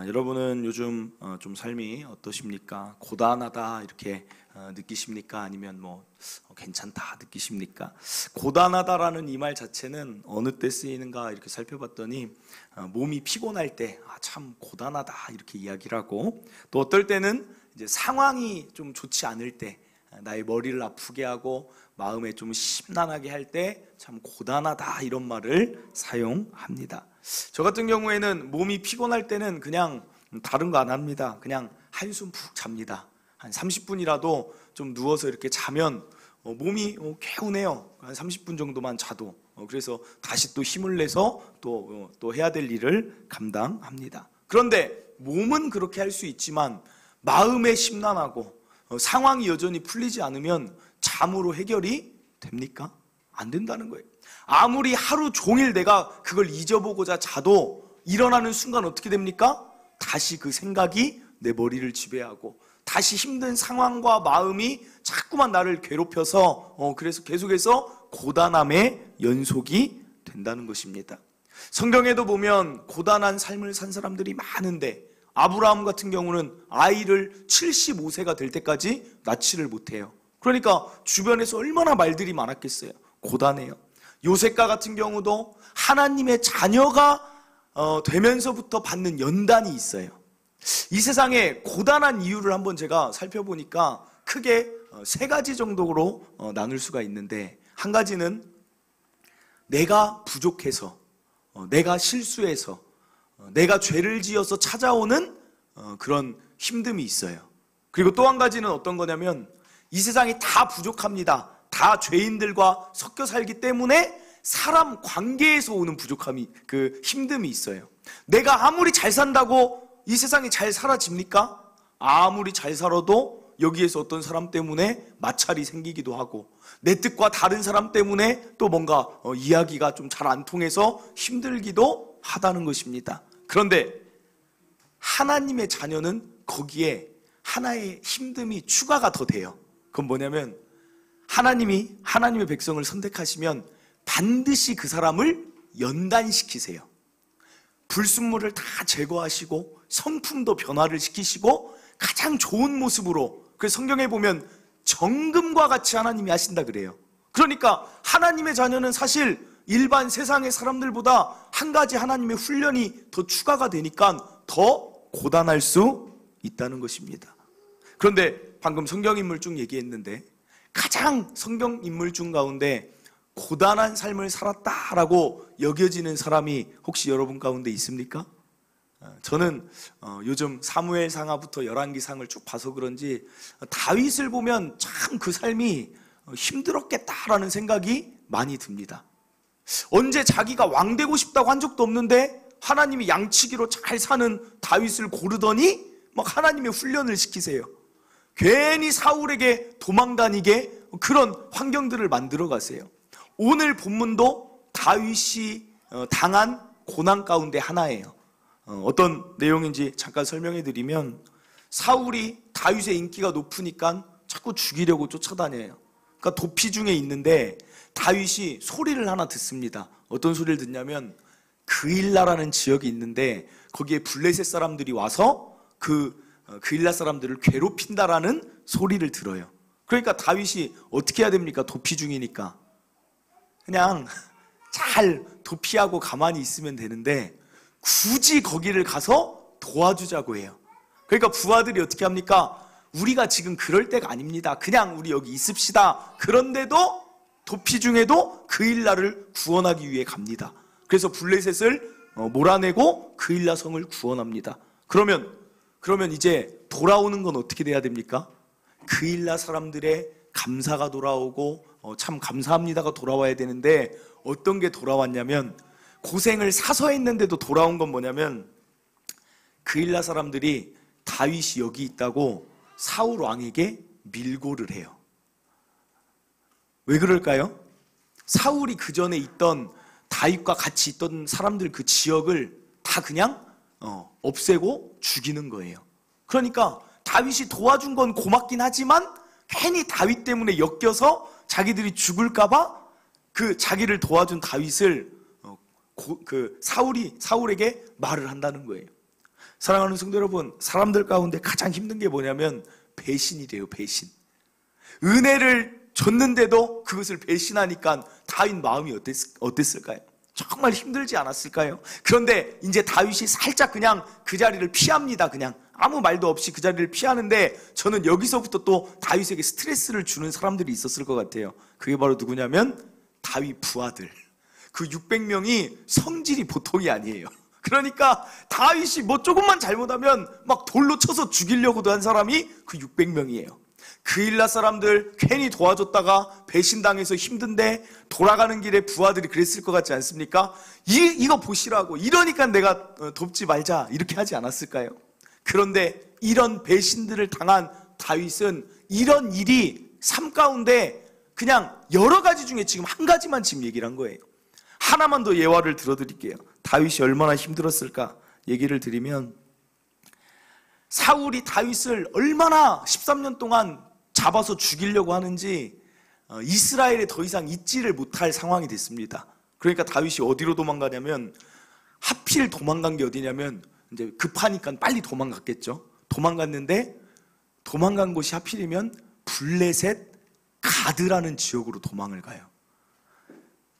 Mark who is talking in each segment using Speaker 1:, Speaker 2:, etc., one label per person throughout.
Speaker 1: 여러분은 요즘 좀 삶이 어떠십니까? 고단하다 이렇게 느끼십니까? 아니면 괜찮다 느끼십니까? 고단하다라는 이 말 자체는 어느 때 쓰이는가 이렇게 살펴봤더니 몸이 피곤할 때 참 고단하다 이렇게 이야기를 하고, 또 어떨 때는 이제 상황이 좀 좋지 않을 때, 나의 머리를 아프게 하고 마음에 좀 심란하게 할 때 참 고단하다 이런 말을 사용합니다. 저 같은 경우에는 몸이 피곤할 때는 그냥 다른 거 안 합니다. 그냥 한숨 푹 잡니다. 한 30분이라도 좀 누워서 이렇게 자면 몸이 개운해요. 한 30분 정도만 자도. 그래서 다시 또 힘을 내서 또 해야 될 일을 감당합니다. 그런데 몸은 그렇게 할 수 있지만 마음에 심란하고 상황이 여전히 풀리지 않으면 잠으로 해결이 됩니까? 안 된다는 거예요. 아무리 하루 종일 내가 그걸 잊어보고자 자도 일어나는 순간 어떻게 됩니까? 다시 그 생각이 내 머리를 지배하고 다시 힘든 상황과 마음이 자꾸만 나를 괴롭혀서 그래서 계속해서 고단함의 연속이 된다는 것입니다. 성경에도 보면 고단한 삶을 산 사람들이 많은데, 아브라함 같은 경우는 아이를 75세가 될 때까지 낳지를 못해요. 그러니까 주변에서 얼마나 말들이 많았겠어요. 고단해요. 요셉과 같은 경우도 하나님의 자녀가 되면서부터 받는 연단이 있어요. 이 세상에 고단한 이유를 한번 제가 살펴보니까 크게 세 가지 정도로 나눌 수가 있는데, 한 가지는 내가 부족해서, 내가 실수해서, 내가 죄를 지어서 찾아오는 그런 힘듦이 있어요. 그리고 또 한 가지는 어떤 거냐면, 이 세상이 다 부족합니다. 다 죄인들과 섞여 살기 때문에 사람 관계에서 오는 부족함이, 그 힘듦이 있어요. 내가 아무리 잘 산다고 이 세상이 잘 사라집니까? 아무리 잘 살아도 여기에서 어떤 사람 때문에 마찰이 생기기도 하고, 내 뜻과 다른 사람 때문에 또 뭔가 이야기가 좀 잘 안 통해서 힘들기도 하다는 것입니다. 그런데 하나님의 자녀는 거기에 하나의 힘듦이 추가가 더 돼요. 그건 뭐냐면, 하나님이 하나님의 백성을 선택하시면 반드시 그 사람을 연단시키세요. 불순물을 다 제거하시고 성품도 변화를 시키시고 가장 좋은 모습으로, 그래서 성경에 보면 정금과 같이 하나님이 하신다 그래요. 그러니까 하나님의 자녀는 사실 일반 세상의 사람들보다 한 가지 하나님의 훈련이 더 추가가 되니까 더 고단할 수 있다는 것입니다. 그런데 방금 성경인물 중 얘기했는데, 가장 성경인물 중 가운데 고단한 삶을 살았다라고 여겨지는 사람이 혹시 여러분 가운데 있습니까? 저는 요즘 사무엘상하부터 열왕기상을 쭉 봐서 그런지 다윗을 보면 참 그 삶이 힘들었겠다라는 생각이 많이 듭니다. 언제 자기가 왕 되고 싶다고 한 적도 없는데 하나님이 양치기로 잘 사는 다윗을 고르더니 막 하나님의 훈련을 시키세요. 괜히 사울에게 도망다니게 그런 환경들을 만들어 가세요. 오늘 본문도 다윗이 당한 고난 가운데 하나예요. 어떤 내용인지 잠깐 설명해 드리면, 사울이 다윗의 인기가 높으니까 자꾸 죽이려고 쫓아다녀요. 그러니까 도피 중에 있는데 다윗이 소리를 하나 듣습니다. 어떤 소리를 듣냐면, 그일라라는 지역이 있는데 거기에 블레셋 사람들이 와서 그일라 사람들을 괴롭힌다라는 소리를 들어요. 그러니까 다윗이 어떻게 해야 됩니까? 도피 중이니까 그냥 잘 도피하고 가만히 있으면 되는데 굳이 거기를 가서 도와주자고 해요. 그러니까 부하들이 어떻게 합니까? 우리가 지금 그럴 때가 아닙니다. 그냥 우리 여기 있읍시다. 그런데도 도피 중에도 그일라를 구원하기 위해 갑니다. 그래서 블레셋을 몰아내고 그일라 성을 구원합니다. 그러면 이제 돌아오는 건 어떻게 돼야 됩니까? 그일라 사람들의 감사가 돌아오고 참 감사합니다가 돌아와야 되는데, 어떤 게 돌아왔냐면, 고생을 사서 했는데도 돌아온 건 뭐냐면, 그일라 사람들이 다윗이 여기 있다고 사울 왕에게 밀고를 해요. 왜 그럴까요? 사울이 그 전에 있던 다윗과 같이 있던 사람들 그 지역을 다 그냥 없애고 죽이는 거예요. 그러니까 다윗이 도와준 건 고맙긴 하지만 괜히 다윗 때문에 엮여서 자기들이 죽을까봐 그 자기를 도와준 다윗을 사울에게 말을 한다는 거예요. 사랑하는 성도 여러분, 사람들 가운데 가장 힘든 게 뭐냐면 배신이래요. 배신. 은혜를 줬는데도 그것을 배신하니까 다윗 마음이 어땠을까요? 정말 힘들지 않았을까요? 그런데 이제 다윗이 살짝 그냥 그 자리를 피합니다. 그냥 아무 말도 없이 그 자리를 피하는데, 저는 여기서부터 또 다윗에게 스트레스를 주는 사람들이 있었을 것 같아요. 그게 바로 누구냐면 다윗 부하들. 그 600명이 성질이 보통이 아니에요. 그러니까 다윗이 뭐 조금만 잘못하면 막 돌로 쳐서 죽이려고도 한 사람이 그 600명이에요. 그일라 사람들 괜히 도와줬다가 배신당해서 힘든데 돌아가는 길에 부하들이 그랬을 것 같지 않습니까? 이거 보시라고, 이러니까 내가 돕지 말자, 이렇게 하지 않았을까요? 그런데 이런 배신들을 당한 다윗은 이런 일이 삶 가운데 그냥 여러 가지 중에 지금 한 가지만 지금 얘기를 한 거예요. 하나만 더 예화를 들어드릴게요. 다윗이 얼마나 힘들었을까 얘기를 드리면, 사울이 다윗을 얼마나 13년 동안 잡아서 죽이려고 하는지 이스라엘에 더 이상 있지를 못할 상황이 됐습니다. 그러니까 다윗이 어디로 도망가냐면, 하필 도망간 게 어디냐면, 이제 급하니까 빨리 도망갔겠죠. 도망갔는데 도망간 곳이 하필이면 블레셋 가드라는 지역으로 도망을 가요.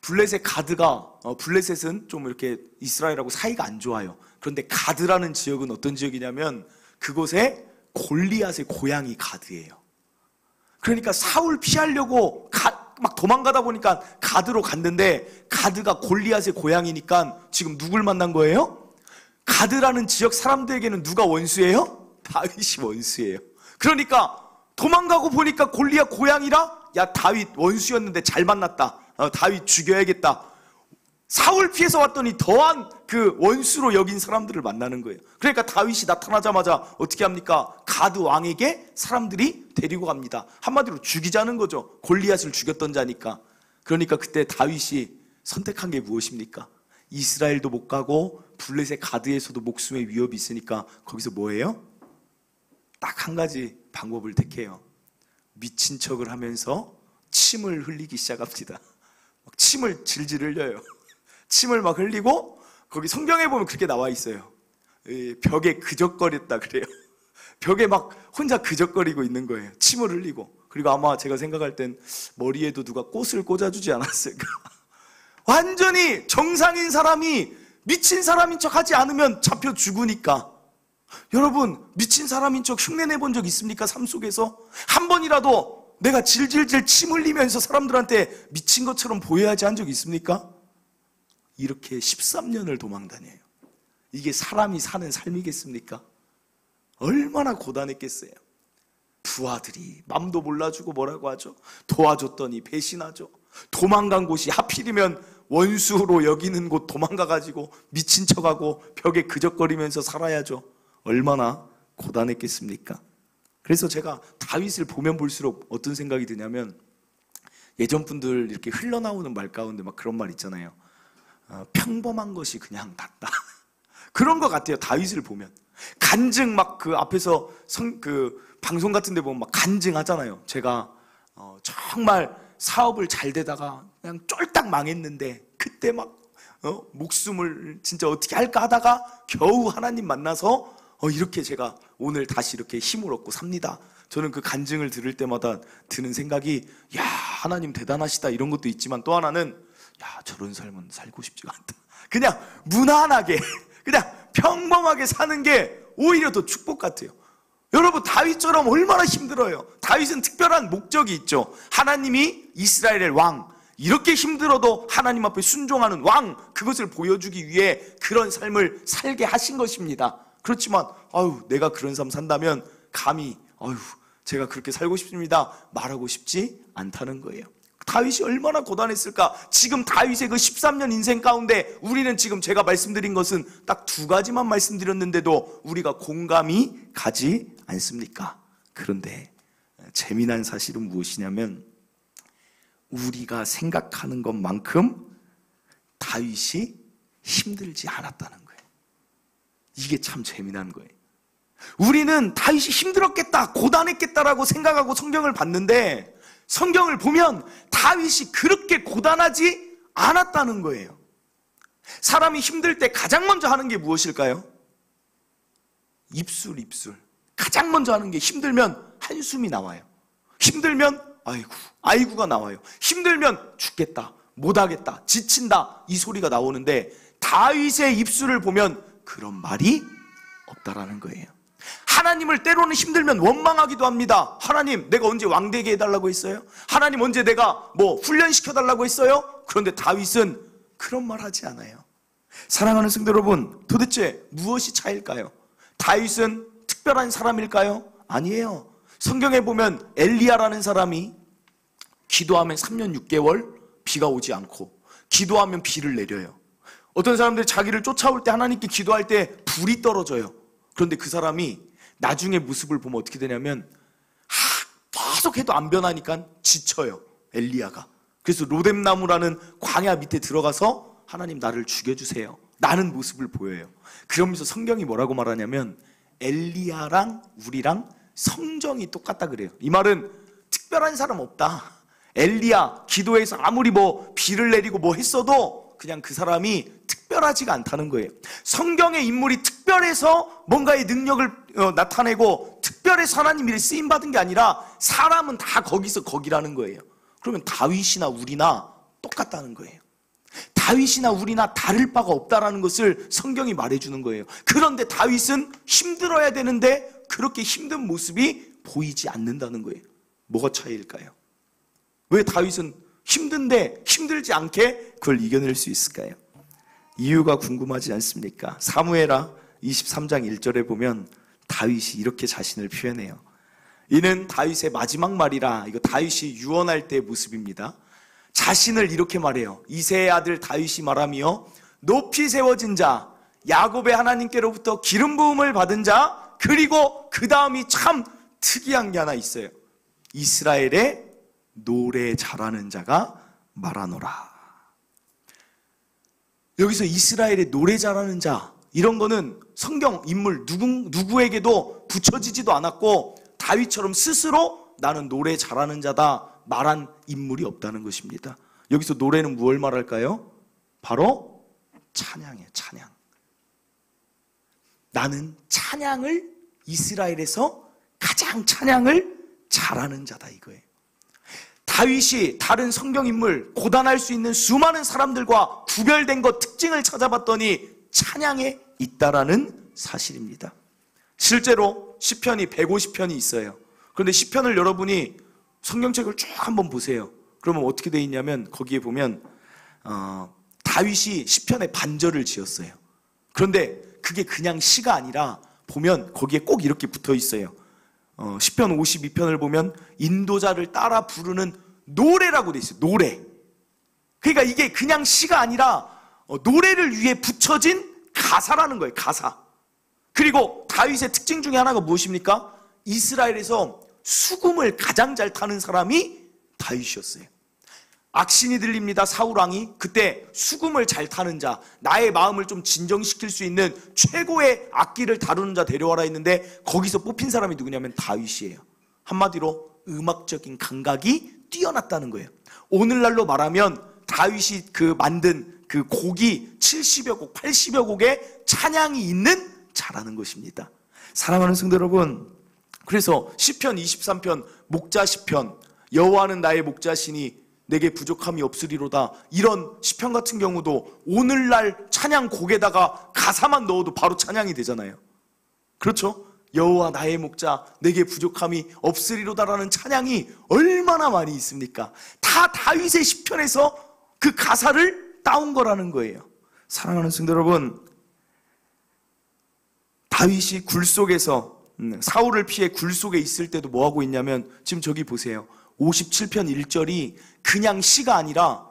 Speaker 1: 블레셋 가드가, 블레셋은 좀 이렇게 이스라엘하고 사이가 안 좋아요. 그런데 가드라는 지역은 어떤 지역이냐면, 그곳에 골리앗의 고향이 가드예요. 그러니까 사울 피하려고 막 도망가다 보니까 가드로 갔는데, 가드가 골리앗의 고향이니까 지금 누굴 만난 거예요? 가드라는 지역 사람들에게는 누가 원수예요? 다윗이 원수예요. 그러니까 도망가고 보니까 골리앗 고향이라, 야, 다윗 원수였는데 잘 만났다, 다윗 죽여야겠다. 사울 피해서 왔더니 더한 그 원수로 여긴 사람들을 만나는 거예요. 그러니까 다윗이 나타나자마자 어떻게 합니까? 가드 왕에게 사람들이 데리고 갑니다. 한마디로 죽이자는 거죠. 골리앗을 죽였던 자니까. 그러니까 그때 다윗이 선택한 게 무엇입니까? 이스라엘도 못 가고 블레셋 가드에서도 목숨의 위협이 있으니까 거기서 뭐예요? 딱 한 가지 방법을 택해요. 미친 척을 하면서 침을 흘리기 시작합니다. 막 침을 질질 흘려요. 침을 막 흘리고, 거기 성경에 보면 그렇게 나와 있어요. 벽에 그적거렸다 그래요. 벽에 막 혼자 그적거리고 있는 거예요. 침을 흘리고. 그리고 아마 제가 생각할 땐 머리에도 누가 꽃을 꽂아주지 않았을까. 완전히 정상인 사람이 미친 사람인 척 하지 않으면 잡혀 죽으니까. 여러분, 미친 사람인 척 흉내내 본 적 있습니까? 삶 속에서 한 번이라도 내가 질질질 침 흘리면서 사람들한테 미친 것처럼 보여야지 한 적 있습니까? 이렇게 13년을 도망다녀요. 이게 사람이 사는 삶이겠습니까? 얼마나 고단했겠어요. 부하들이 맘도 몰라주고 뭐라고 하죠? 도와줬더니 배신하죠. 도망간 곳이 하필이면 원수로 여기는 곳 도망가가지고 미친 척하고 벽에 그적거리면서 살아야죠. 얼마나 고단했겠습니까? 그래서 제가 다윗을 보면 볼수록 어떤 생각이 드냐면, 예전 분들 이렇게 흘러나오는 말 가운데 막 그런 말 있잖아요. 평범한 것이 그냥 낫다. 그런 것 같아요. 다윗을 보면 간증 막 그 앞에서 그 방송 같은 데 보면 막 간증하잖아요. 제가 정말 사업을 잘 되다가 그냥 쫄딱 망했는데, 그때 막 목숨을 진짜 어떻게 할까 하다가 겨우 하나님 만나서 이렇게 제가 오늘 다시 이렇게 힘을 얻고 삽니다. 저는 그 간증을 들을 때마다 드는 생각이, 야, 하나님 대단하시다, 이런 것도 있지만, 또 하나는, 야, 저런 삶은 살고 싶지가 않다. 그냥 무난하게 그냥 평범하게 사는 게 오히려 더 축복 같아요. 여러분, 다윗처럼 얼마나 힘들어요. 다윗은 특별한 목적이 있죠. 하나님이 이스라엘의 왕, 이렇게 힘들어도 하나님 앞에 순종하는 왕, 그것을 보여주기 위해 그런 삶을 살게 하신 것입니다. 그렇지만 내가 그런 삶 산다면 감히 제가 그렇게 살고 싶습니다 말하고 싶지 않다는 거예요. 다윗이 얼마나 고단했을까. 지금 다윗의 그 13년 인생 가운데 우리는 지금 제가 말씀드린 것은 딱 2가지만 말씀드렸는데도 우리가 공감이 가지 않습니까? 그런데 재미난 사실은 무엇이냐면, 우리가 생각하는 것만큼 다윗이 힘들지 않았다는 거예요. 이게 참 재미난 거예요. 우리는 다윗이 힘들었겠다, 고단했겠다라고 생각하고 성경을 봤는데, 성경을 보면 다윗이 그렇게 고단하지 않았다는 거예요. 사람이 힘들 때 가장 먼저 하는 게 무엇일까요? 입술. 가장 먼저 하는 게 힘들면 한숨이 나와요. 힘들면 아이고가 나와요. 힘들면 죽겠다, 못하겠다, 지친다, 이 소리가 나오는데 다윗의 입술을 보면 그런 말이 없다라는 거예요. 하나님을 때로는 힘들면 원망하기도 합니다. 하나님, 내가 언제 왕되게 해달라고 했어요? 하나님, 언제 내가 훈련시켜달라고 했어요? 그런데 다윗은 그런 말 하지 않아요. 사랑하는 성도 여러분, 도대체 무엇이 차일까요? 다윗은 특별한 사람일까요? 아니에요. 성경에 보면 엘리야라는 사람이 기도하면 3년 6개월 비가 오지 않고, 기도하면 비를 내려요. 어떤 사람들이 자기를 쫓아올 때, 하나님께 기도할 때 불이 떨어져요. 그런데 그 사람이 나중에 모습을 보면 어떻게 되냐면 계속 해도 안 변하니까 지쳐요, 엘리야가. 그래서 로뎀나무라는 광야 밑에 들어가서 하나님, 나를 죽여주세요, 나는 모습을 보여요. 그러면서 성경이 뭐라고 말하냐면 엘리야랑 우리랑 성정이 똑같다 그래요. 이 말은 특별한 사람 없다. 엘리야 기도해서 아무리 비를 내리고 했어도 그냥 그 사람이 특별하지가 않다는 거예요. 성경의 인물이 특별해서 뭔가의 능력을 나타내고 특별해서 하나님 일에 쓰임받은 게 아니라 사람은 다 거기서 거기라는 거예요. 그러면 다윗이나 우리나 똑같다는 거예요. 다윗이나 우리나 다를 바가 없다라는 것을 성경이 말해주는 거예요. 그런데 다윗은 힘들어야 되는데 그렇게 힘든 모습이 보이지 않는다는 거예요. 뭐가 차이일까요? 왜 다윗은 힘든데 힘들지 않게 그걸 이겨낼 수 있을까요? 이유가 궁금하지 않습니까? 사무엘하 23장 1절에 보면 다윗이 이렇게 자신을 표현해요. 이는 다윗의 마지막 말이라. 이거 다윗이 유언할 때의 모습입니다. 자신을 이렇게 말해요. 이새의 아들 다윗이 말하며 높이 세워진 자, 야곱의 하나님께로부터 기름 부음을 받은 자, 그리고 그 다음이 참 특이한 게 하나 있어요. 이스라엘의 노래 잘하는 자가 말하노라. 여기서 이스라엘의 노래 잘하는 자, 이런 거는 성경 인물 누구에게도 붙여지지도 않았고 다윗처럼 스스로 나는 노래 잘하는 자다 말한 인물이 없다는 것입니다. 여기서 노래는 무엇을 말할까요? 바로 찬양이에요. 찬양. 나는 찬양을, 이스라엘에서 가장 찬양을 잘하는 자다 이거예요. 다윗이 다른 성경인물, 고단할 수 있는 수많은 사람들과 구별된 것, 특징을 찾아봤더니 찬양에 있다라는 사실입니다. 실제로 시편이 150편이 있어요. 그런데 시편을 여러분이 성경책을 쭉 한번 보세요. 그러면 어떻게 돼 있냐면 거기에 보면 다윗이 시편에 반절을 지었어요. 그런데 그게 그냥 시가 아니라 보면 거기에 꼭 이렇게 붙어 있어요. 시편 52편을 보면 인도자를 따라 부르는 노래라고 돼 있어요. 노래. 그러니까 이게 그냥 시가 아니라 노래를 위해 붙여진 가사라는 거예요. 가사. 그리고 다윗의 특징 중에 하나가 무엇입니까? 이스라엘에서 수금을 가장 잘 타는 사람이 다윗이었어요. 악신이 들립니다. 사울왕이 그때 수금을 잘 타는 자, 나의 마음을 좀 진정시킬 수 있는 최고의 악기를 다루는 자 데려와라 했는데 거기서 뽑힌 사람이 누구냐면 다윗이에요. 한마디로 음악적인 감각이 뛰어났다는 거예요. 오늘날로 말하면 다윗이 만든 그 곡이 70여 곡, 80여 곡의 찬양이 있는 자라는 것입니다. 사랑하는 성도 여러분, 그래서 시편 23편 목자 시편, 여호와는 나의 목자시니 내게 부족함이 없으리로다, 이런 시편 같은 경우도 오늘날 찬양곡에다가 가사만 넣어도 바로 찬양이 되잖아요. 그렇죠? 여호와 나의 목자, 내게 부족함이 없으리로다라는 찬양이 얼마나 많이 있습니까? 다 다윗의 시편에서 그 가사를 따온 거라는 거예요. 사랑하는 성도 여러분, 다윗이 굴 속에서 사울을 피해 굴 속에 있을 때도 뭐 하고 있냐면 지금 저기 보세요. 57편 1절이 그냥 시가 아니라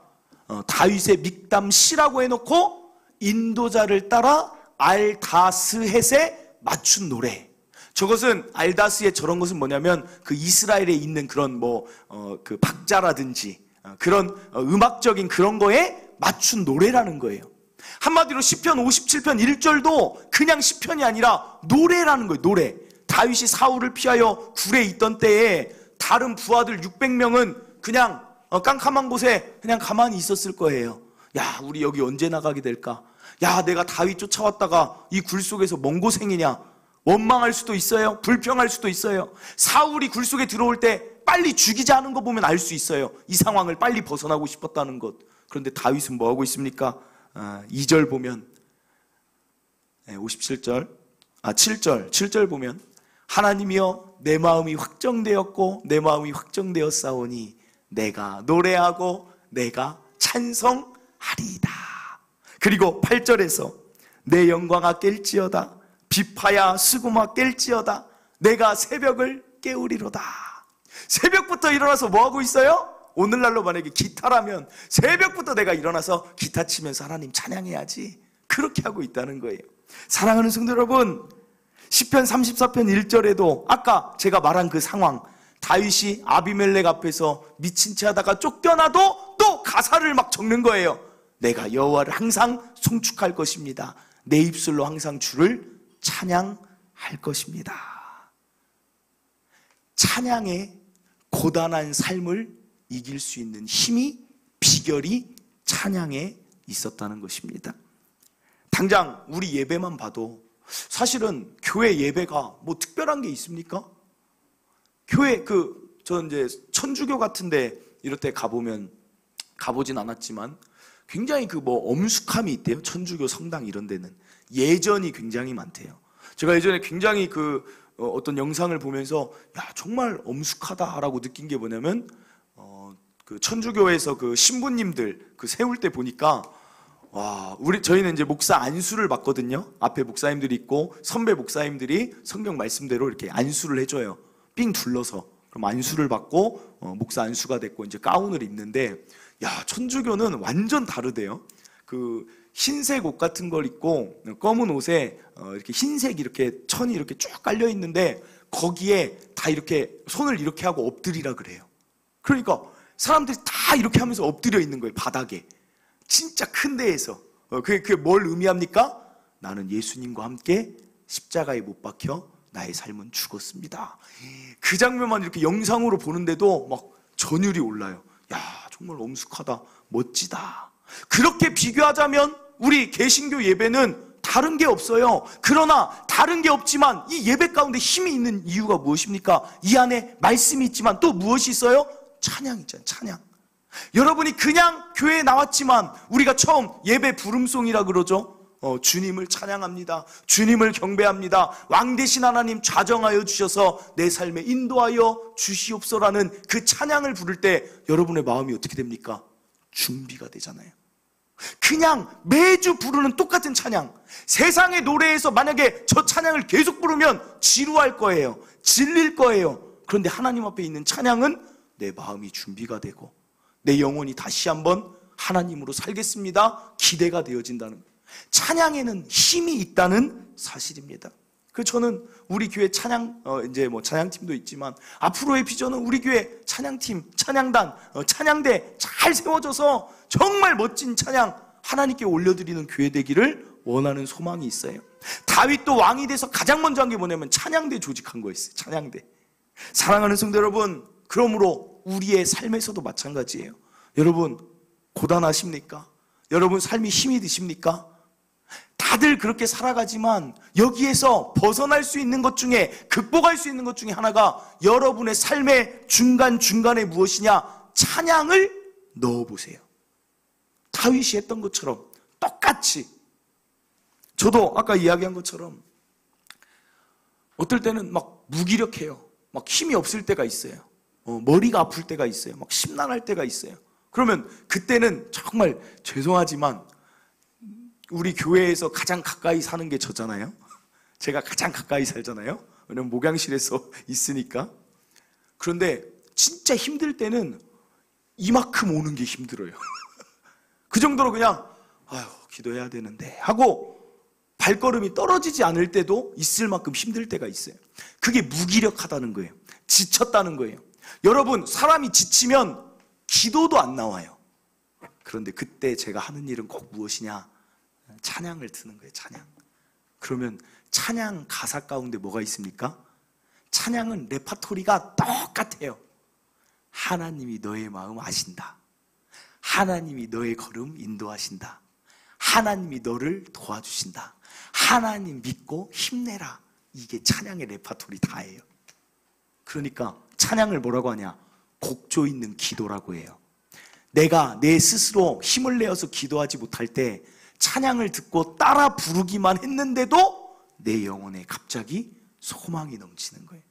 Speaker 1: 다윗의 믹담 시라고 해놓고 인도자를 따라 알다스헷에 맞춘 노래. 저것은 알다스의 저런 것은 뭐냐면 그 이스라엘에 있는 그런 그 박자라든지 그런 음악적인 그런 거에 맞춘 노래라는 거예요. 한마디로 시편 57편 1절도 그냥 시편이 아니라 노래라는 거예요. 노래. 다윗이 사울을 피하여 굴에 있던 때에 다른 부하들 600명은 그냥 깜깜한 곳에 그냥 가만히 있었을 거예요. 야, 우리 여기 언제 나가게 될까? 야, 내가 다윗 쫓아왔다가 이 굴 속에서 뭔 고생이냐? 원망할 수도 있어요. 불평할 수도 있어요. 사울이 굴속에 들어올 때 빨리 죽이지 않은 거 보면 알 수 있어요. 이 상황을 빨리 벗어나고 싶었다는 것. 그런데 다윗은 뭐하고 있습니까? 2절 보면 7절 보면 하나님이여 내 마음이 확정되었고 내 마음이 확정되었사오니 내가 노래하고 내가 찬송하리이다. 그리고 8절에서 내 영광아 깰지어다 비파야 수고마 깰지어다 내가 새벽을 깨우리로다. 새벽부터 일어나서 뭐하고 있어요? 오늘날로 만약에 기타라면 새벽부터 내가 일어나서 기타 치면서 하나님 찬양해야지. 그렇게 하고 있다는 거예요. 사랑하는 성도 여러분, 시편 34편 1절에도 아까 제가 말한 그 상황, 다윗이 아비멜렉 앞에서 미친 채 하다가 쫓겨나도 또 가사를 막 적는 거예요. 내가 여호와를 항상 송축할 것입니다. 내 입술로 항상 주를 찬양할 것입니다. 찬양의 고단한 삶을 이길 수 있는 힘이, 비결이 찬양에 있었다는 것입니다. 당장 우리 예배만 봐도 사실은 교회 예배가 뭐 특별한 게 있습니까? 교회 저 이제 천주교 같은데 이럴 때 가보진 않았지만 굉장히 엄숙함이 있대요. 천주교 성당 이런 데는 예전이 굉장히 많대요. 제가 예전에 굉장히 어떤 영상을 보면서 야 정말 엄숙하다라고 느낀 게 뭐냐면 천주교에서 신부님들 세울 때 보니까 와, 저희는 이제 목사 안수를 받거든요. 앞에 목사님들이 있고 선배 목사님들이 성경 말씀대로 이렇게 안수를 해줘요. 삥 둘러서. 그럼 안수를 받고 목사 안수가 됐고 이제 가운을 입는데, 야, 천주교는 완전 다르대요. 흰색 옷 같은 걸 입고 검은 옷에 이렇게 흰색 이렇게 천이 이렇게 쭉 깔려 있는데 거기에 다 이렇게 손을 이렇게 하고 엎드리라 그래요. 그러니까 사람들이 다 이렇게 하면서 엎드려 있는 거예요. 바닥에. 진짜 큰 데에서. 그게 뭘 의미합니까? 나는 예수님과 함께 십자가에 못 박혀 나의 삶은 죽었습니다. 그 장면만 이렇게 영상으로 보는데도 막 전율이 올라요. 야, 정말 엄숙하다, 멋지다. 그렇게 비교하자면 우리 개신교 예배는 다른 게 없어요. 그러나 다른 게 없지만 이 예배 가운데 힘이 있는 이유가 무엇입니까? 이 안에 말씀이 있지만 또 무엇이 있어요? 찬양 있잖아요. 찬양. 여러분이 그냥 교회에 나왔지만 우리가 처음 예배 부름송이라 그러죠. 주님을 찬양합니다. 주님을 경배합니다. 왕 대신 하나님 좌정하여 주셔서 내 삶에 인도하여 주시옵소라는 그 찬양을 부를 때 여러분의 마음이 어떻게 됩니까? 준비가 되잖아요. 그냥 매주 부르는 똑같은 찬양, 세상의 노래에서 만약에 저 찬양을 계속 부르면 지루할 거예요. 질릴 거예요. 그런데 하나님 앞에 있는 찬양은 내 마음이 준비가 되고 내 영혼이 다시 한번 하나님으로 살겠습니다. 기대가 되어진다는 거예요. 찬양에는 힘이 있다는 사실입니다. 저는 우리 교회 찬양팀도 있지만 앞으로의 비전은 우리 교회 찬양팀, 찬양단, 찬양대 잘 세워져서 정말 멋진 찬양 하나님께 올려드리는 교회 되기를 원하는 소망이 있어요. 다윗도 왕이 돼서 가장 먼저 한 게 뭐냐면 찬양대 조직한 거였어요. 찬양대. 사랑하는 성도 여러분, 그러므로 우리의 삶에서도 마찬가지예요. 여러분 고단하십니까? 여러분 삶이 힘이 드십니까? 다들 그렇게 살아가지만 여기에서 벗어날 수 있는 것 중에, 극복할 수 있는 것 중에 하나가 여러분의 삶의 중간중간에 무엇이냐? 찬양을 넣어보세요. 다윗이 했던 것처럼 똑같이. 저도 아까 이야기한 것처럼 어떨 때는 막 무기력해요. 막 힘이 없을 때가 있어요. 머리가 아플 때가 있어요. 막 심란할 때가 있어요. 그러면 그때는 정말 죄송하지만 우리 교회에서 가장 가까이 사는 게 저잖아요. 제가 가장 가까이 살잖아요. 왜냐면 목양실에서 있으니까. 그런데 진짜 힘들 때는 이만큼 오는 게 힘들어요. 그 정도로 그냥 아유 기도해야 되는데 하고 발걸음이 떨어지지 않을 때도 있을 만큼 힘들 때가 있어요. 그게 무기력하다는 거예요. 지쳤다는 거예요. 여러분 사람이 지치면 기도도 안 나와요. 그런데 그때 제가 하는 일은 꼭 무엇이냐? 찬양을 트는 거예요. 찬양. 그러면 찬양 가사 가운데 뭐가 있습니까? 찬양은 레파토리가 똑같아요. 하나님이 너의 마음 아신다. 하나님이 너의 걸음 인도하신다. 하나님이 너를 도와주신다. 하나님 믿고 힘내라. 이게 찬양의 레파토리 다예요. 그러니까 찬양을 뭐라고 하냐? 곡조 있는 기도라고 해요. 내가 내 스스로 힘을 내어서 기도하지 못할 때 찬양을 듣고 따라 부르기만 했는데도 내 영혼에 갑자기 소망이 넘치는 거예요.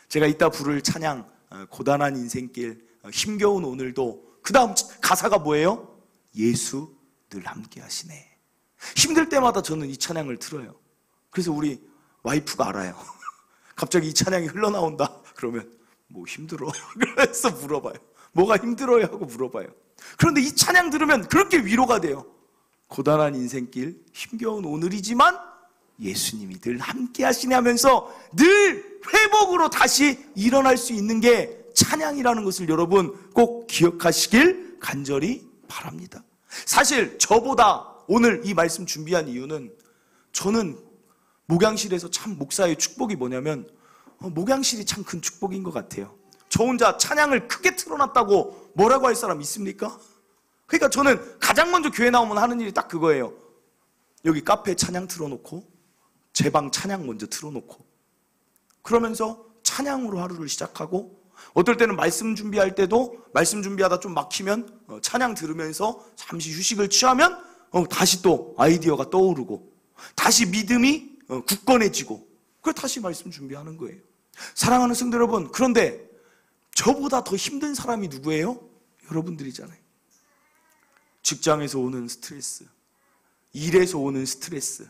Speaker 1: 제가 이따 부를 찬양 고단한 인생길, 힘겨운 오늘도 그 다음 가사가 뭐예요? 예수 늘 함께 하시네. 힘들 때마다 저는 이 찬양을 틀어요. 그래서 우리 와이프가 알아요. 갑자기 이 찬양이 흘러나온다 그러면 뭐 힘들어? 그래서 물어봐요. 뭐가 힘들어요? 하고 물어봐요. 그런데 이 찬양 들으면 그렇게 위로가 돼요. 고단한 인생길, 힘겨운 오늘이지만 예수님이 늘 함께 하시네 하면서 늘 회복으로 다시 일어날 수 있는 게 찬양이라는 것을 여러분 꼭 기억하시길 간절히 바랍니다. 사실 저보다 오늘 이 말씀 준비한 이유는 저는 목양실에서 참 목사의 축복이 뭐냐면 목양실이 참 큰 축복인 것 같아요. 저 혼자 찬양을 크게 틀어놨다고 뭐라고 할 사람 있습니까? 그러니까 저는 가장 먼저 교회 나오면 하는 일이 딱 그거예요. 여기 카페 찬양 틀어놓고 제 방 찬양 먼저 틀어놓고 그러면서 찬양으로 하루를 시작하고 어떨 때는 말씀 준비할 때도 말씀 준비하다 좀 막히면 찬양 들으면서 잠시 휴식을 취하면 다시 또 아이디어가 떠오르고 다시 믿음이 굳건해지고 그래서 다시 말씀 준비하는 거예요. 사랑하는 성도 여러분, 그런데 저보다 더 힘든 사람이 누구예요? 여러분들이잖아요. 직장에서 오는 스트레스, 일에서 오는 스트레스,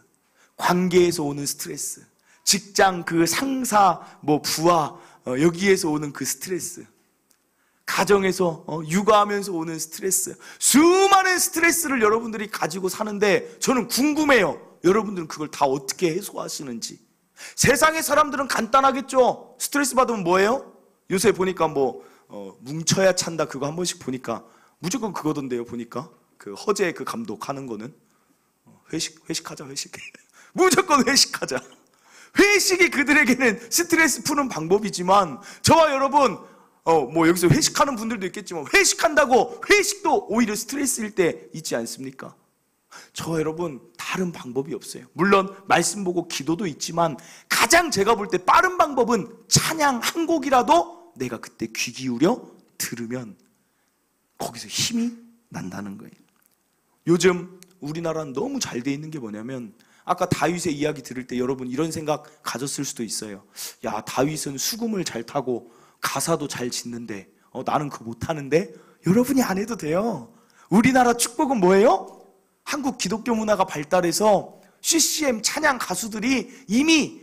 Speaker 1: 관계에서 오는 스트레스, 직장 그 상사, 부하 여기에서 오는 그 스트레스, 가정에서 육아하면서 오는 스트레스, 수많은 스트레스를 여러분들이 가지고 사는데 저는 궁금해요. 여러분들은 그걸 다 어떻게 해소하시는지. 세상의 사람들은 간단하겠죠. 스트레스 받으면 뭐예요? 요새 보니까 뭉쳐야 찬다 그거 한 번씩 보니까 무조건 그거던데요. 보니까 그 허재 그 감독 하는 거는 회식하자 회식. 무조건 회식하자. 회식이 그들에게는 스트레스 푸는 방법이지만 저와 여러분 여기서 회식하는 분들도 있겠지만 회식한다고 회식도 오히려 스트레스일 때 있지 않습니까? 저와 여러분 다른 방법이 없어요. 물론 말씀 보고 기도도 있지만 가장 제가 볼 때 빠른 방법은 찬양 한 곡이라도 내가 그때 귀 기울여 들으면 거기서 힘이 난다는 거예요. 요즘 우리나라는 너무 잘 돼 있는 게 뭐냐면 아까 다윗의 이야기 들을 때 여러분 이런 생각 가졌을 수도 있어요. 야, 다윗은 수금을 잘 타고 가사도 잘 짓는데 나는 그거 못하는데? 여러분이 안 해도 돼요. 우리나라 축복은 뭐예요? 한국 기독교 문화가 발달해서 CCM 찬양 가수들이 이미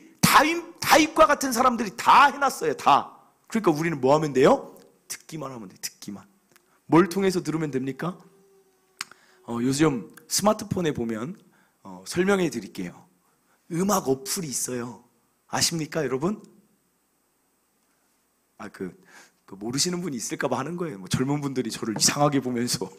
Speaker 1: 다윗과 같은 사람들이 다 해놨어요. 다. 그러니까 우리는 뭐 하면 돼요? 듣기만 하면 돼요. 듣기만. 뭘 통해서 들으면 됩니까? 요즘 스마트폰에 보면 설명해 드릴게요. 음악 어플이 있어요. 아십니까, 여러분? 모르시는 분이 있을까봐 하는 거예요. 젊은 분들이 저를 이상하게 보면서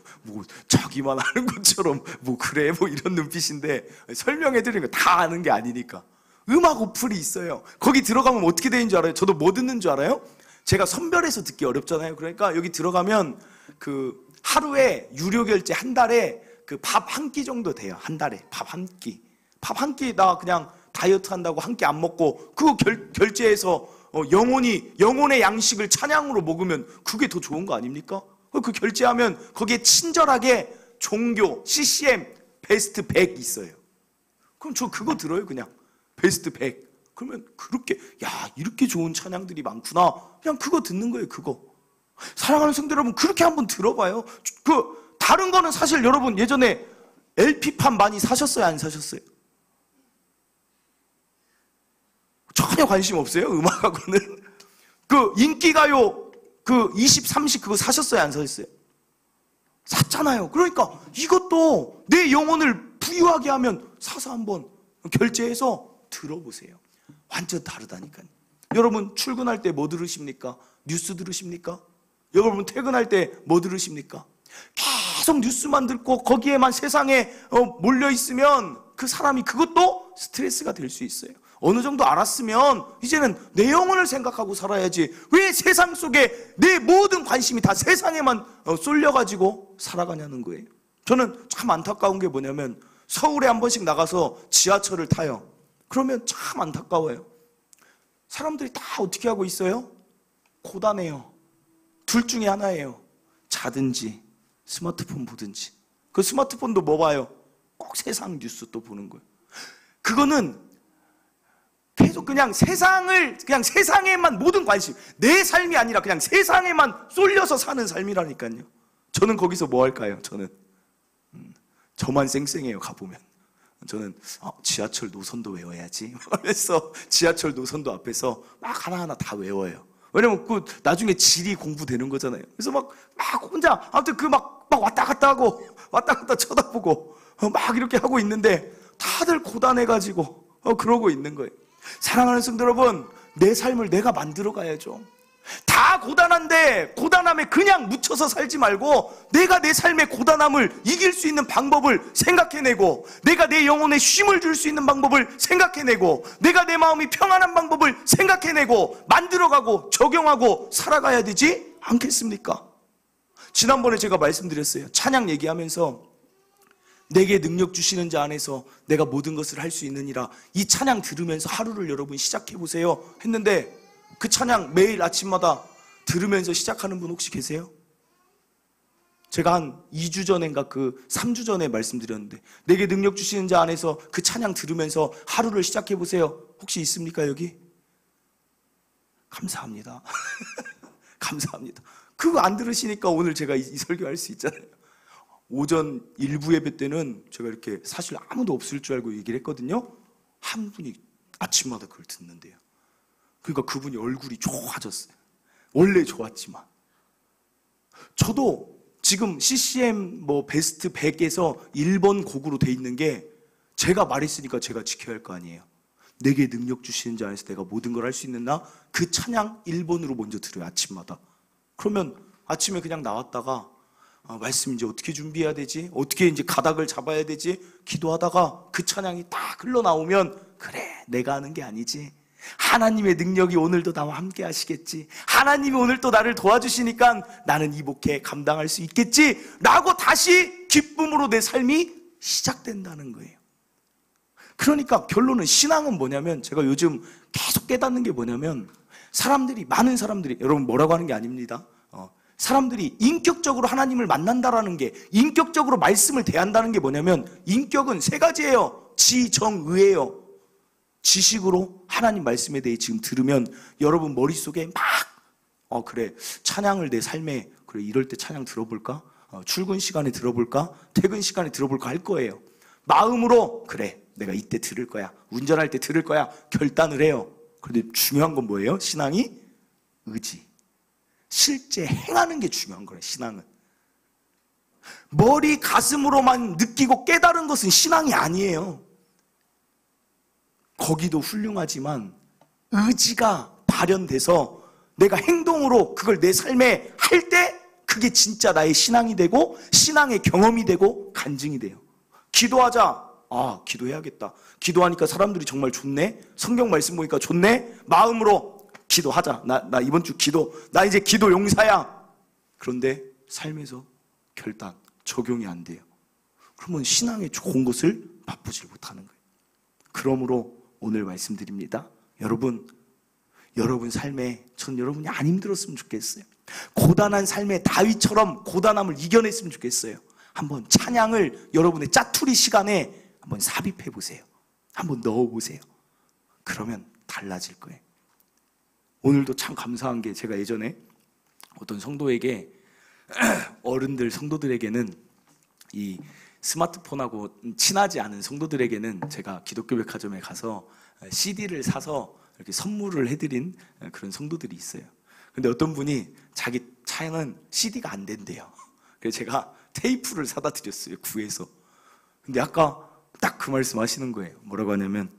Speaker 1: 자기만 아는 것처럼 그래 이런 눈빛인데 설명해 드리는 거 다 아는 게 아니니까. 음악 어플이 있어요. 거기 들어가면 어떻게 되는 줄 알아요? 저도 뭐 듣는 줄 알아요? 제가 선별해서 듣기 어렵잖아요. 그러니까 여기 들어가면 하루에 유료 결제 한 달에 밥 한 끼 정도 돼요. 한 달에 밥 한 끼. 밥 한 끼 나 그냥 다이어트 한다고 한 끼 안 먹고 그거 결제해서 영혼의 양식을 찬양으로 먹으면 그게 더 좋은 거 아닙니까? 그 결제하면 거기에 친절하게 종교, CCM, 베스트 100 있어요. 그럼 저 그거 들어요, 그냥. 베스트 100. 그러면 이렇게 좋은 찬양들이 많구나. 그냥 그거 듣는 거예요, 그거. 사랑하는 성도 여러분, 그렇게 한번 들어봐요. 다른 거는 사실 여러분 예전에 LP판 많이 사셨어요, 안 사셨어요? 전혀 관심 없어요, 음악하고는. 인기가요, 20, 30 그거 사셨어요, 안 사셨어요? 샀잖아요. 그러니까 이것도 내 영혼을 부유하게 하면 사서 한번 결제해서 들어보세요. 완전 다르다니까요. 여러분 출근할 때 뭐 들으십니까? 뉴스 들으십니까? 여러분 퇴근할 때 뭐 들으십니까? 계속 뉴스만 듣고 거기에만 세상에 몰려있으면 그 사람이 그것도 스트레스가 될 수 있어요. 어느 정도 알았으면 이제는 내 영혼을 생각하고 살아야지 왜 세상 속에 내 모든 관심이 다 세상에만 쏠려가지고 살아가냐는 거예요. 저는 참 안타까운 게 뭐냐면 서울에 한 번씩 나가서 지하철을 타요. 그러면 참 안타까워요. 사람들이 다 어떻게 하고 있어요? 고단해요. 둘 중에 하나예요. 자든지 스마트폰 보든지. 그 스마트폰도 뭐 봐요? 꼭 세상 뉴스 또 보는 거예요. 그거는 계속 그냥 세상에만 모든 관심, 내 삶이 아니라 그냥 세상에만 쏠려서 사는 삶이라니까요. 저는 거기서 뭐 할까요? 저만 쌩쌩해요. 가보면 저는 지하철 노선도 외워야지 그래서 지하철 노선도 앞에서 막 하나하나 다 외워요. 왜냐면 그 나중에 지리 공부되는 거잖아요. 그래서 막 혼자 아무튼 그 막 왔다 갔다 하고 왔다 갔다 쳐다보고 막 이렇게 하고 있는데 다들 고단해가지고 그러고 있는 거예요. 사랑하는 성도 여러분, 내 삶을 내가 만들어 가야죠. 다 고단한데 고단함에 그냥 묻혀서 살지 말고 내가 내 삶의 고단함을 이길 수 있는 방법을 생각해내고, 내가 내 영혼에 쉼을 줄 수 있는 방법을 생각해내고, 내가 내 마음이 평안한 방법을 생각해내고 만들어가고 적용하고 살아가야 되지 않겠습니까? 지난번에 제가 말씀드렸어요. 찬양 얘기하면서 내게 능력 주시는 자 안에서 내가 모든 것을 할 수 있느니라. 이 찬양 들으면서 하루를 여러분 시작해보세요 했는데, 그 찬양 매일 아침마다 들으면서 시작하는 분 혹시 계세요? 제가 한 2주 전인가 3주 전에 말씀드렸는데, 내게 능력 주시는 자 안에서 그 찬양 들으면서 하루를 시작해보세요. 혹시 있습니까 여기? 감사합니다. 감사합니다. 그거 안 들으시니까 오늘 제가 이 설교할 수 있잖아요. 오전 일부 예배 때는 제가 이렇게 사실 아무도 없을 줄 알고 얘기를 했거든요. 한 분이 아침마다 그걸 듣는데요. 그러니까 그분이 얼굴이 좋아졌어요. 원래 좋았지만. 저도 지금 CCM 베스트 100에서 1번 곡으로 돼 있는 게 제가 말했으니까 제가 지켜야 할 거 아니에요. 내게 능력 주시는 자 안에서 내가 모든 걸 할 수 있는 나, 그 찬양 1번으로 먼저 들어요. 아침마다. 그러면 아침에 그냥 나왔다가 말씀 이제 어떻게 준비해야 되지? 어떻게 이제 가닥을 잡아야 되지? 기도하다가 그 찬양이 딱 흘러나오면, 그래, 내가 하는 게 아니지. 하나님의 능력이 오늘도 나와 함께 하시겠지. 하나님이 오늘 또 나를 도와주시니까 나는 이 목회 감당할 수 있겠지 라고 다시 기쁨으로 내 삶이 시작된다는 거예요. 그러니까 결론은, 신앙은 뭐냐면, 제가 요즘 계속 깨닫는 게 뭐냐면, 많은 사람들이, 여러분 뭐라고 하는 게 아닙니다. 사람들이 인격적으로 하나님을 만난다라는 게, 인격적으로 말씀을 대한다는 게 뭐냐면, 인격은 세 가지예요. 지, 정, 의예요. 지식으로 하나님 말씀에 대해 지금 들으면 여러분 머릿속에 막 그래, 찬양을 내 삶에, 그래, 이럴 때 찬양 들어볼까? 출근 시간에 들어볼까? 퇴근 시간에 들어볼까? 할 거예요. 마음으로, 그래, 내가 이때 들을 거야, 운전할 때 들을 거야, 결단을 해요. 그런데 중요한 건 뭐예요? 신앙이 의지, 실제 행하는 게 중요한 거예요. 신앙은 머리 가슴으로만 느끼고 깨달은 것은 신앙이 아니에요. 거기도 훌륭하지만 의지가 발현돼서 내가 행동으로 그걸 내 삶에 할 때 그게 진짜 나의 신앙이 되고 신앙의 경험이 되고 간증이 돼요. 기도하자, 기도해야겠다. 기도하니까 사람들이 정말 좋네, 성경 말씀 보니까 좋네, 마음으로 기도하자. 나 이번 주 기도, 나 이제 기도 용사야. 그런데 삶에서 결단, 적용이 안 돼요. 그러면 신앙의 좋은 것을 맛보질 못하는 거예요. 그러므로 오늘 말씀드립니다. 여러분 삶에 전 여러분이 안 힘들었으면 좋겠어요. 고단한 삶에 다윗처럼 고단함을 이겨냈으면 좋겠어요. 한번 찬양을 여러분의 짜투리 시간에 한번 삽입해 보세요. 한번 넣어보세요. 그러면 달라질 거예요. 오늘도 참 감사한 게, 제가 예전에 어떤 성도에게, 어른들 성도들에게는, 이 스마트폰하고 친하지 않은 성도들에게는 제가 기독교 백화점에 가서 CD를 사서 이렇게 선물을 해드린 그런 성도들이 있어요. 근데 어떤 분이 자기 차에는 CD가 안 된대요. 그래서 제가 테이프를 사다 드렸어요, 구해서. 근데 아까 딱 그 말씀 하시는 거예요. 뭐라고 하냐면,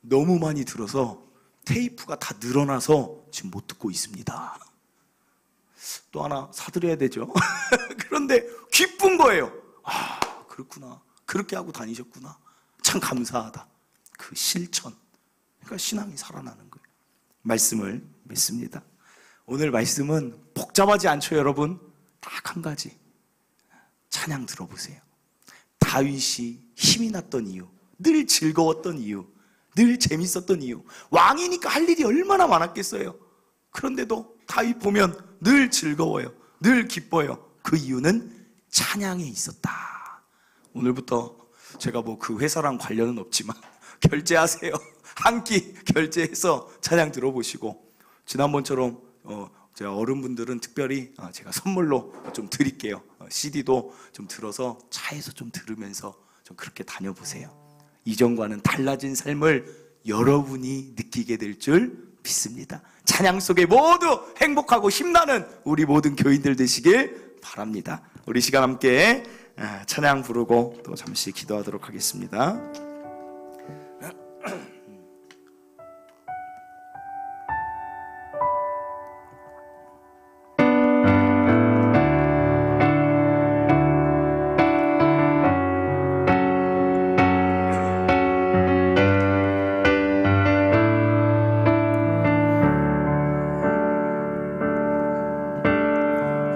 Speaker 1: 너무 많이 들어서 테이프가 다 늘어나서 지금 못 듣고 있습니다. 또 하나 사드려야 되죠. 그런데 기쁜 거예요. 그렇구나, 그렇게 하고 다니셨구나, 참 감사하다. 그 실천, 그러니까 신앙이 살아나는 거예요. 말씀을 믿습니다. 오늘 말씀은 복잡하지 않죠 여러분? 딱 한 가지, 찬양 들어보세요. 다윗이 힘이 났던 이유, 늘 즐거웠던 이유, 늘 재밌었던 이유, 왕이니까 할 일이 얼마나 많았겠어요. 그런데도 다윗 보면 늘 즐거워요. 늘 기뻐요. 그 이유는 찬양에 있었다. 오늘부터 제가 뭐 그 회사랑 관련은 없지만 결제하세요. 한 끼 결제해서 찬양 들어보시고, 지난번처럼 제가 어른분들은 특별히 제가 선물로 좀 드릴게요. CD도 좀 들어서 차에서 좀 들으면서 좀 그렇게 다녀보세요. 이전과는 달라진 삶을 여러분이 느끼게 될 줄 믿습니다. 찬양 속에 모두 행복하고 힘나는 우리 모든 교인들 되시길 바랍니다. 우리 시간 함께 찬양 부르고 또 잠시 기도하도록 하겠습니다.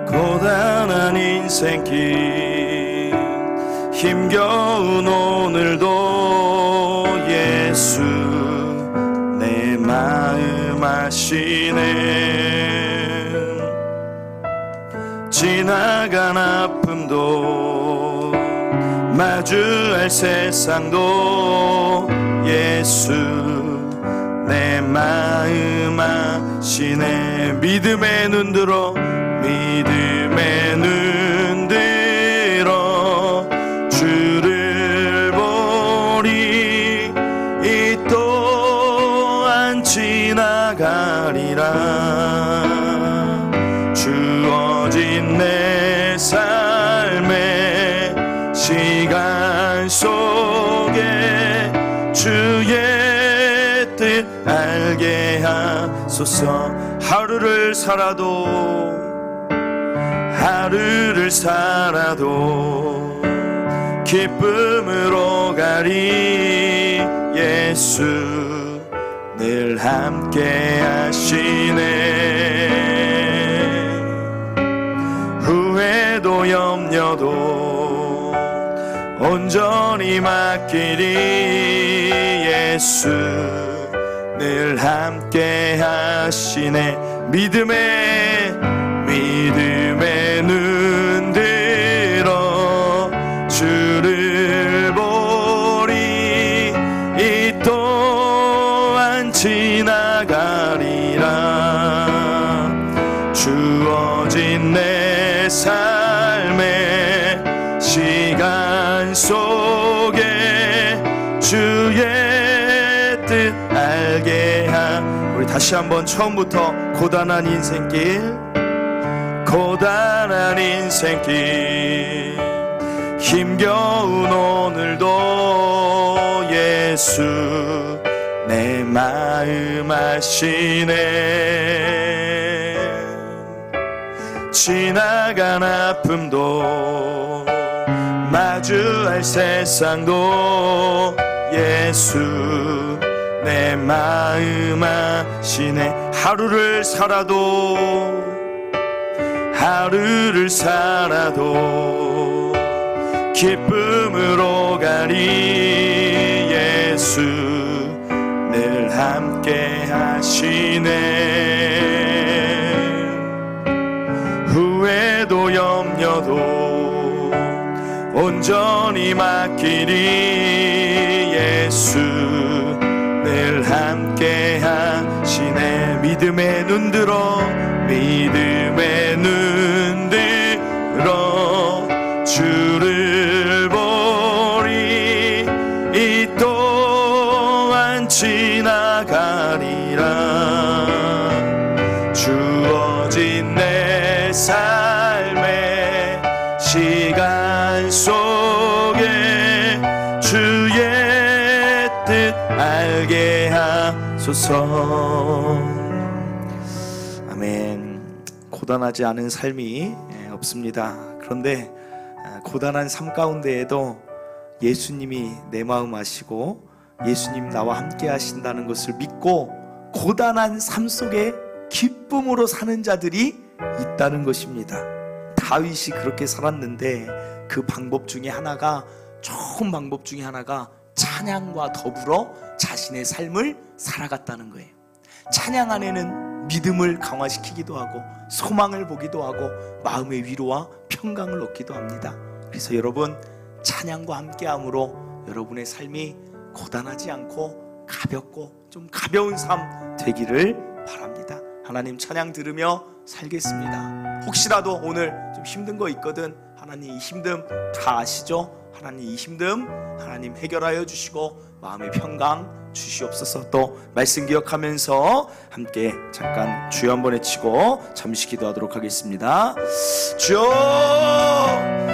Speaker 1: 고단한 인생길 힘겨운 오늘도 예수 내 마음 아시네. 지나간 아픔도 마주할 세상도 예수 내 마음 아시네. 믿음의 눈 들어 믿음의 눈 들어 주를 보리. 이 또한 지나가리라. 주어진 내 삶의 시간 속에 주의 뜻 알게 하소서. 하루를 살아도 기쁨으로 가리. 예수 늘 함께 하시네. 후회도 염려도 온전히 맡기리. 예수 늘 함께 하시네. 믿음의 눈 들어 주를 보리. 이 또한 지나가리라. 주어진 내 삶의 시간 속에 주의 뜻 알게 우리 다시 한번 처음부터 고단한 인생길 힘겨운 오늘도 예수 내 마음 아시네. 지나간 아픔도 마주할 세상도 예수 내 마음 아시네. 하루를 살아도 기쁨으로 가리. 예수 늘 함께 하시네. 후회도 염려도 온전히 맡기리. 예수 늘 함께 하시네. 믿음의 눈 들어 주를 보리. 이 또한 지나가리라. 주어진 내 삶의 시간 속에 주의 뜻 알게 하소서. 아멘. 고단하지 않은 삶이 없습니다. 그런데 고단한 삶 가운데에도 예수님이 내 마음 아시고 예수님 나와 함께 하신다는 것을 믿고 고단한 삶 속에 기쁨으로 사는 자들이 있다는 것입니다. 다윗이 그렇게 살았는데 그 방법 중에 하나가, 좋은 방법 중에 하나가 찬양과 더불어 자신의 삶을 살아갔다는 거예요. 찬양 안에는 믿음을 강화시키기도 하고 소망을 보기도 하고 마음의 위로와 평강을 얻기도 합니다. 그래서 여러분, 찬양과 함께함으로 여러분의 삶이 고단하지 않고 가볍고 좀 가벼운 삶 되기를 바랍니다. 하나님 찬양 들으며 살겠습니다. 혹시라도 오늘 좀 힘든 거 있거든, 하나님 이 힘듦 다 아시죠? 하나님 이 힘듦 하나님 해결하여 주시고 마음의 평강 주시옵소서. 또 말씀 기억하면서 함께 잠깐 주여 한번 외치고 잠시 기도하도록 하겠습니다. 주여